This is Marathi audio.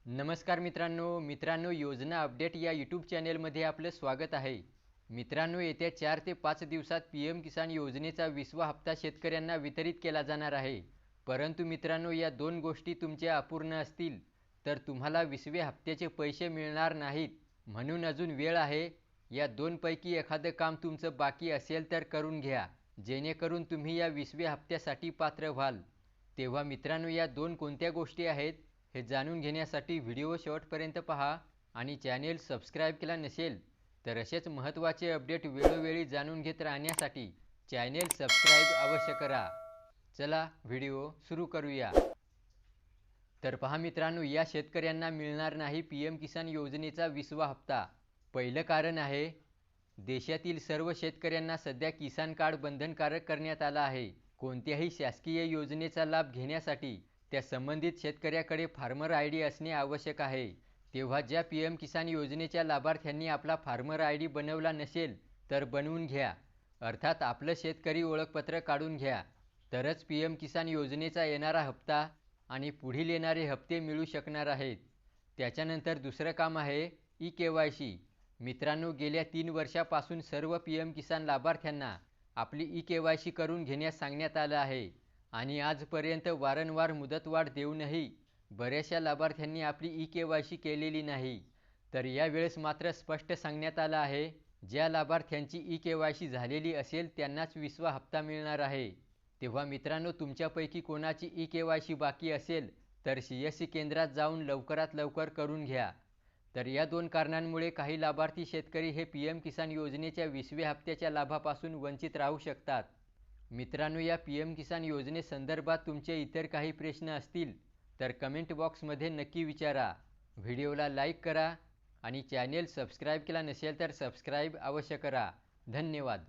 नमस्कार मित्रांनो योजना अपडेट या यूट्यूब चॅनेलमध्ये आपलं स्वागत आहे। मित्रांनो, येत्या 4 ते 5 दिवसात पीएम किसान योजनेचा 20वा हप्ता शेतकऱ्यांना वितरित केला जाणार आहे। परंतु मित्रांनो, या दोन गोष्टी तुमच्या अपूर्ण असतील तर तुम्हाला 20व्या हप्त्याचे पैसे मिळणार नाहीत। म्हणून अजून वेळ आहे। या दोनपैकी एखादं काम तुमचं बाकी असेल तर करून घ्या, जेणेकरून तुम्ही या 20व्या हप्त्यासाठी पात्र व्हाल। तेव्हा मित्रांनो, या दोन कोणत्या गोष्टी आहेत हे जाणून घेण्यासाठी व्हिडिओ शेवटपर्यंत पहा आणि चॅनेल सबस्क्राइब केला नसेल तर असेच महत्त्वाचे अपडेट वेळोवेळी जाणून घेत राहण्यासाठी चॅनेल सबस्क्राइब अवश्य करा। चला व्हिडिओ सुरू करूया। तर पहा मित्रांनो, या शेतकऱ्यांना मिळणार नाही पीएम किसान योजनेचा 20वा हप्ता। पहिलं कारण आहे, देशातील सर्व शेतकऱ्यांना सध्या किसान कार्ड बंधनकारक करण्यात आलं आहे। कोणत्याही शासकीय योजनेचा लाभ घेण्यासाठी त्या संबंधित शेतकऱ्याकडे फार्मर आयडी असणे आवश्यक आहे। तेव्हा ज्या पीएम किसान योजनेच्या लाभार्थ्यांनी आपला फार्मर आयडी बनवला नसेल तर बनवून घ्या, अर्थात आपलं शेतकरी ओळखपत्र काढून घ्या, तरच पीएम किसान योजनेचा येणारा हप्ता आणि पुढील येणारे हप्ते मिळू शकणार आहेत। त्याच्यानंतर दुसरं काम आहे ई-केवायसी। मित्रांनो, गेल्या 3 वर्षापासून सर्व पीएम किसान लाभार्थ्यांना आपली ई-केवायसी करून घेण्यास सांगण्यात आलं आहे आणि आजपर्यंत वारंवार मुदतवाढ देऊनही बऱ्याचशा लाभार्थ्यांनी आपली ई-केवायसी केलेली नाही। तर यावेळेस मात्र स्पष्ट सांगण्यात आलं आहे, ज्या लाभार्थ्यांची ई-केवायसी झालेली असेल त्यांनाच 20वा हप्ता मिळणार आहे। तेव्हा मित्रांनो, तुमच्यापैकी कोणाची ई-केवायसी बाकी असेल तर सीएससी केंद्रात जाऊन लवकरात लवकर करून घ्या। तर या दोन कारणांमुळे काही लाभार्थी शेतकरी हे पीएम किसान योजनेच्या 20व्या हप्त्याच्या लाभापासून वंचित राहू शकतात। मित्रांनो, या पीएम किसान योजनेसंदर्भात तुमचे इतर काही प्रश्न असतील तर कमेंट बॉक्समध्ये नक्की विचारा। व्हिडिओला लाईक करा आणि चॅनेल सबस्क्राइब केला नसेल तर सबस्क्राइब अवश्य करा। धन्यवाद।